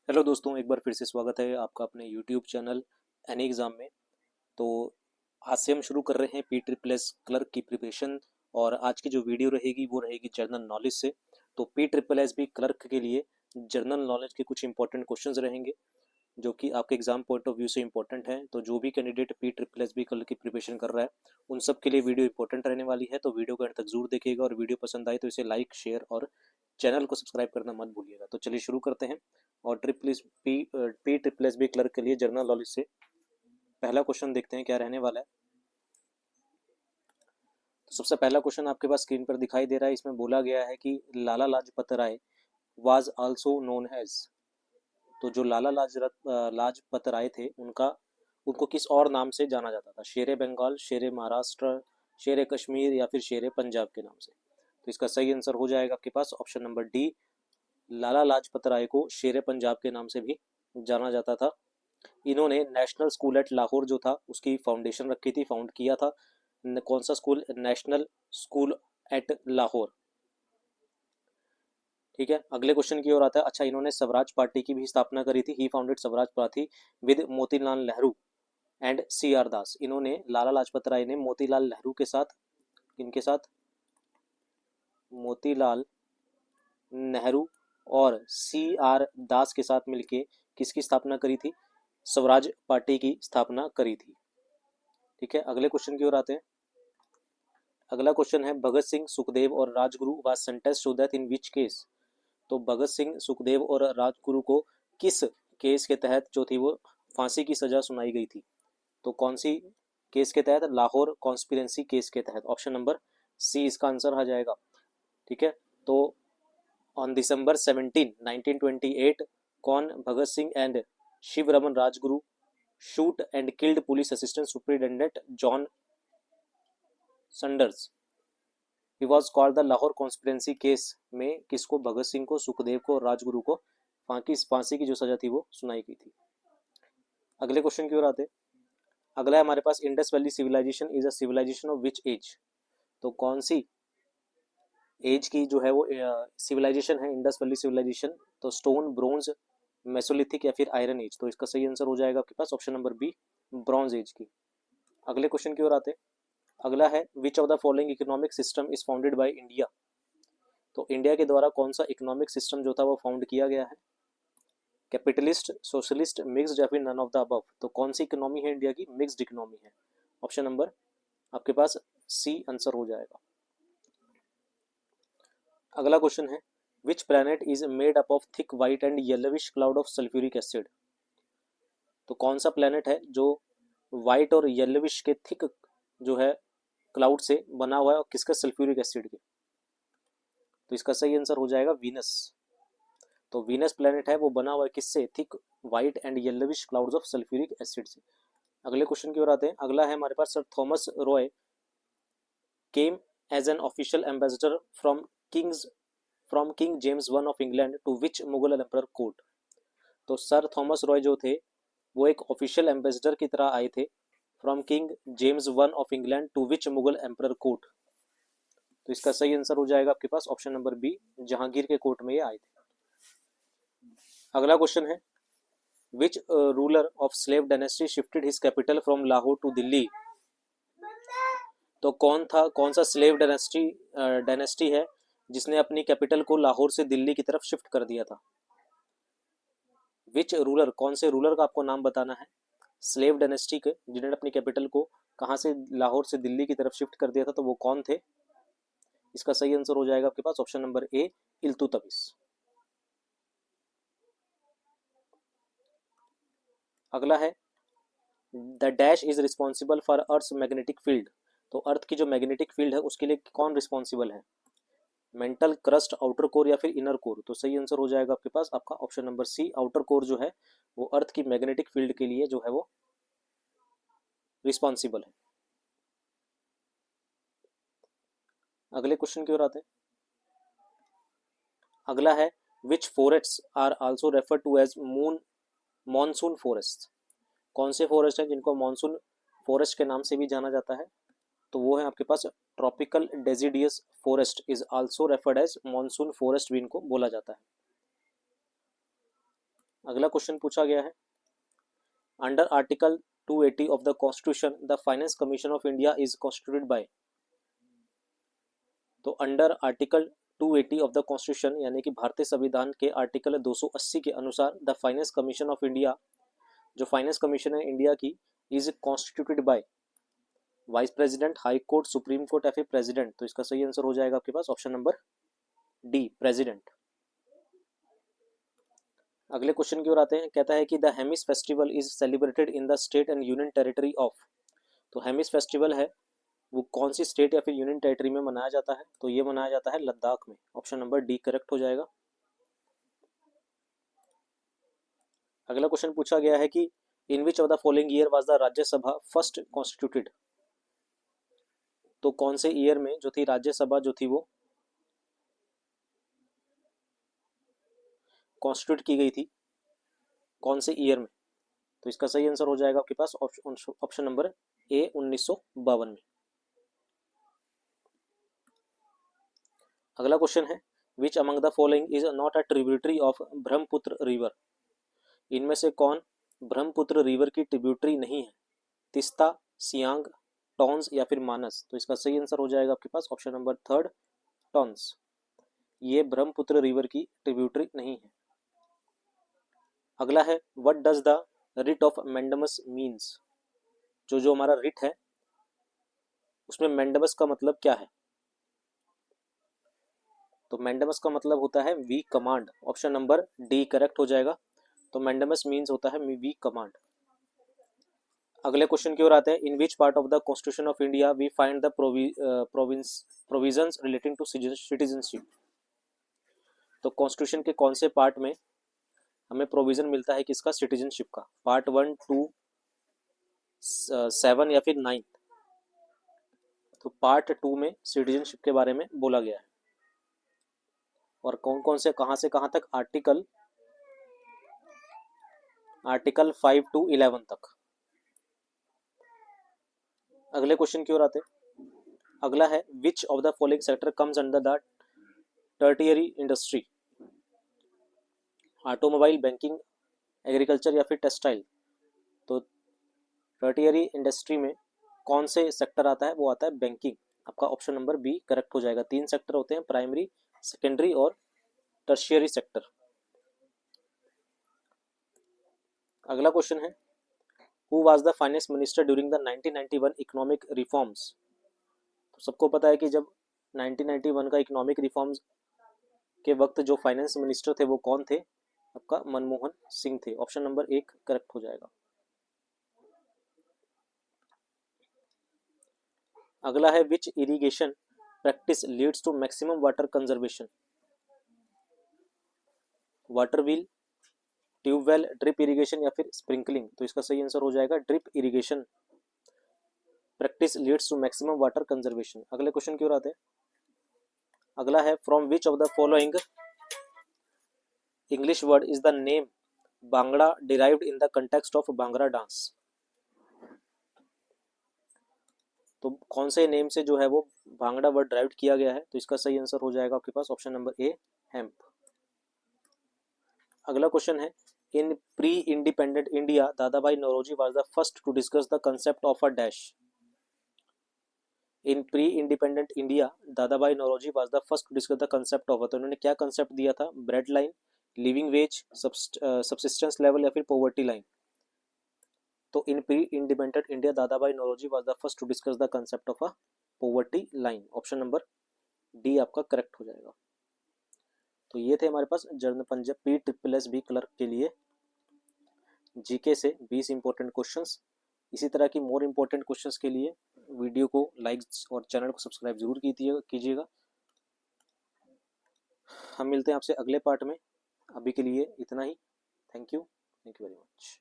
Hello दोस्तों, एक बार फिर से स्वागत है आपका अपने यूट्यूब चैनल एनी एग्ज़ाम में। तो आज से हम शुरू कर रहे हैं पी ट्रिपल एस क्लर्क की प्रिपरेशन। और आज की जो वीडियो रहेगी वो रहेगी जनरल नॉलेज से। तो पी ट्रिपल एस भी क्लर्क के लिए जनरल नॉलेज के कुछ इंपॉर्टेंट क्वेश्चंस रहेंगे जो कि आपके एग्जाम पॉइंट ऑफ व्यू से इंपॉर्टेंट है। तो जो भी candidate P triple S B clerk की प्रिपरेशन कर रहा है उन सब के लिए वीडियो इंपॉर्टेंट रहने वाली है। तो वीडियो को अंत तक जरूर देखिएगा और वीडियो पसंद आए तो इसे लाइक शेयर और चैनल को सब्सक्राइब करना मत भूलिएगा। तो चलिए शुरू करते हैं। और P triple S B clerk के लिए जनरल नॉलेज से पहला क्वेश्चन देखते हैं क्या रहने वाला है। तो सबसे पहला क्वेश्चन आपके पास स्क्रीन पर दिखाई दे रहा है। इसमें बोला गया है कि Lala Lajpat Rai was also known as. तो जो लाजपत राय थे उनका उनको किस और नाम से जाना जाता था? शेरे बंगाल, शेरे महाराष्ट्र, शेरे कश्मीर या फिर शेरे पंजाब के नाम से? तो इसका सही आंसर हो जाएगा आपके पास option number D. Lala Lajpat Rai को शेरे पंजाब के नाम से भी जाना जाता था। इन्होंने नेशनल स्कूल एट लाहौर जो था उसकी फाउंडेशन रखी थी, फाउंड किया था। कौन सा school? National school eight Lahore. ठीक है, अगले क्वेश्चन की ओर आता है। अच्छा, इन्होंने स्वराज पार्टी की भी स्थापना करी थी। He founded Swaraj party with Motilal Nehru and C R Das. इन्होंने लाला लाजपत राय ने मोतीलाल नेहरू के साथ, इनके साथ मोतीलाल नेहरू और सी आर दास के साथ मिलके किसकी स्थापना करी थी? स्वराज पार्टी की स्थापना करी थी। ठीक है, अगले क्वेश्चन की ओर आते हैं। अगला क्वेश्चन है भगत सिंह, सुखदेव और Rajguru was sentenced to death in which case? तो भगत सिंह, सुखदेव और राजगुरु को किस केस के तहत जो थी वो फांसी की सजा सुनाई गई थी? तो कौन सी केस के तहत? लाहौर कॉन्स्पिरेंसी केस के तहत। ऑप्शन नंबर सी इसका आंसर आ जाएगा। ठीक है, तो ऑन दिसंबर 17 1928 कौन Bhagat Singh and Shiv Raman Rajguru shoot and killed police assistant superintendent John Saunders? He was called the Lahore conspiracy case में किसको? भगत सिंह को, सुखदेव को और राजगुरु को फांसी की जो सजा थी वो सुनाई गई थी। अगले क्वेश्चन की ओर आते। अगला है हमारे पास Indus valley civilisation is a civilisation of which age? तो कौन सी एज की जो है वो सिविलाइजेशन है इंडस वैली सिविलाइजेशन? तो स्टोन, ब्रोंज, मेसोलिथिक या फिर आयरन एज? तो इसका सही आंसर हो जाएगा आपके पास option number B, bronze age की। अगले क्वेश्चन की ओर आते। अगला है which of the following economic system is founded by India? तो इंडिया के द्वारा कौन सा इकोनॉमिक सिस्टम जो था वो फाउंड किया गया है? कैपिटलिस्ट, सोशलिस्ट, मिक्स्ड या फिर नन ऑफ द अबव? तो कौन सी इकोनॉमी है इंडिया की? मिक्स्ड इकोनॉमी है। ऑप्शन नंबर आपके पास सी आंसर हो जाएगा। अगला क्वेश्चन है which planet is made up of thick white and yellowish cloud of sulphuric acid? तो कौन सा प्लैनेट है जो व्हाइट और येलोविश के थिक जो है क्लाउड से बना हुआ है और किसका? सल्फ्यूरिक एसिड के। तो इसका सही आंसर हो जाएगा वीनस। तो वीनस प्लैनेट है वो बना हुआ है किससे? Thick white and yellowish clouds of sulphuric acid से। अगले क्वेश्चन की ओर आते हैं। अगला है हमारे पास sir Thomas Roy came as an official ambassador from king James one of England to which Mughal emperor court? तो सर थॉमस रॉय जो थे वो एक ऑफिशियल एम्बेसडर की तरह आए थे from king James one of England to which Mughal emperor court? तो इसका सही आंसर हो जाएगा आपके पास ऑप्शन नंबर बी, जहांगीर के कोर्ट में ये आए थे। अगला क्वेश्चन है which ruler of slave dynasty shifted his capital from Lahore to Delhi? तो कौन सा स्लेव डायनेस्टी है जिसने अपनी कैपिटल को लाहौर से दिल्ली की तरफ शिफ्ट कर दिया था? विच रूलर, कौन से रूलर का आपको नाम बताना है स्लेव डायनेस्टी के जिन्होंने अपनी कैपिटल को कहां से? लाहौर से दिल्ली की तरफ शिफ्ट कर दिया था। तो वो कौन थे? इसका सही आंसर हो जाएगा आपके पास ऑप्शन नंबर ए, इल्तुतमिश। अगला है the dash is responsible for earth magnetic field? तो अर्थ की जो मैग्नेटिक फील्ड है उसके लिए कौन रिस्पॉन्सिबल है? मेंटल, क्रस्ट, आउटर कोर या फिर इनर कोर? तो सही आंसर हो जाएगा आपके पास आपका option number C, outer core जो है वो अर्थ की मैग्नेटिक फील्ड के लिए जो है वो रिस्पॉन्सिबल है। अगले क्वेश्चन की ओर आते हैं। अगला है which forests are also refer to as monsoon forest? कौन से फॉरेस्ट हैं जिनको मॉनसून फॉरेस्ट के नाम से भी जाना जाता है? तो वो है आपके पास tropical deciduous forest is also referred as monsoon forest भी इनको बोला जाता है। अगला क्वेश्चन पूछा गया है, under article 280 of the constitution the finance commission of India is constituted by. तो under article 280 of the constitution यानी कि भारतीय संविधान के आर्टिकल 280 के अनुसार the finance commission of India, जो फाइनेंस कमीशन है इंडिया की, is constituted by vice president, high court, supreme court या फिर प्रेसिडेंट। तो इसका सही आंसर हो जाएगा आपके पास ऑप्शन नंबर डी, प्रेसिडेंट। अगले क्वेश्चन की ओर आते हैं, कहता है कि the Hemis festival is celebrated in the state and union territory of. तो हेमिस फेस्टिवल है वो कौन सी स्टेट या फिर यूनियन टेरिटरी में मनाया जाता है? तो ये मनाया जाता है लद्दाख में। ऑप्शन नंबर डी करेक्ट हो जाएगा। अगला क्वेश्चन पूछा गया है कि in which of the following year was the Rajya Sabha first constituted. तो कौन से ईयर में जो थी राज्यसभा जो थी वो कॉन्स्टिट्यूट की गई थी, कौन से ईयर में? तो इसका सही आंसर हो जाएगा आपके पास ऑप्शन नंबर ए 1952 में। अगला क्वेश्चन है, which among the following is not a tributary of Brahmaputra river. इनमें से कौन ब्रह्मपुत्र रिवर की ट्रिब्यूटरी नहीं है? तिस्ता, सियांग, टॉन्स या फिर मानस। तो इसका सही आंसर हो जाएगा आपके पास ऑप्शन नंबर थर्ड, टॉन्स। ये ब्रह्मपुत्र रिवर की ट्रिब्यूटरी नहीं है। अगला है, what does the writ of mandamus means. जो हमारा रिट है उसमें मैंडमस का मतलब क्या है? तो मैंडमस का मतलब होता है we command. Option number D correct हो जाएगा। तो मैंडमस मीन्स होता है वी कमांड। अगले क्वेश्चन की ओर आते हैं, in which part of the constitution of India we find the provisions relating to citizenship. तो कॉन्स्टिट्यूशन के कौन से पार्ट में हमें प्रोविजन मिलता है किसका? सिटीजनशिप का। पार्ट 1, 2, 7 या फिर 9। तो पार्ट 2 में सिटीजनशिप के बारे में बोला गया है। और कौन कौन से कहां से कहां तक? आर्टिकल 5 to 11 तक। अगले क्वेश्चन की ओर आते हैं, अगला है, which of the following sector comes under the tertiary industry. Automobile, banking, agriculture या फिर टेक्सटाइल। तो टर्टियरी इंडस्ट्री में कौन से सेक्टर आता है? वो आता है बैंकिंग। आपका ऑप्शन नंबर बी करेक्ट हो जाएगा। 3 सेक्टर होते हैं, प्राइमरी, सेकेंडरी और टर्शियरी सेक्टर। अगला क्वेश्चन है, who was the finance minister during the 1991 economic reforms. तो सबको पता है कि जब 1991 का इकोनॉमिक रिफॉर्म्स के वक्त जो फाइनेंस मिनिस्टर थे वो कौन थे? आपका मनमोहन सिंह थे। ऑप्शन नंबर 1 करेक्ट हो जाएगा। अगला है, which irrigation practice leads to maximum water conservation. Water wheel, tubewell, drip irrigation या फिर स्प्रिंकलिंग। तो इसका सही आंसर हो जाएगा drip irrigation practice leads to maximum water conservation. अगले क्वेश्चन की ओर आते हैं, अगला है, from which of the following English word is the name bhangra derived in the context of bhangra dance. तो कौन से नेम से जो है वो भांगड़ा वर्ड ड्राइव किया गया है? तो इसका सही आंसर हो जाएगा आपके पास ऑप्शन नंबर ए, हेम्प। अगला क्वेश्चन है, in pre independent India Dadabhai Naoroji was the first to discuss the concept of a dash. In pre independent India Dadabhai Naoroji was the first to discuss the concept of. तो उन्होंने क्या concept दिया था? Bread line, living wage, subsistence level या फिर poverty line. तो in pre independent India Dadabhai Naoroji was the first to discuss the concept of a poverty line. Option number D आपका correct हो जाएगा। तो ये थे हमारे पास जर्नल पंजाब PSSB क्लर्क के लिए जीके से 20 इंपॉर्टेंट क्वेश्चंस। इसी तरह की मोर इंपॉर्टेंट क्वेश्चंस के लिए वीडियो को लाइक और चैनल को सब्सक्राइब जरूर कीजिएगा। हम मिलते हैं आपसे अगले पार्ट में। अभी के लिए इतना ही। Thank you very much.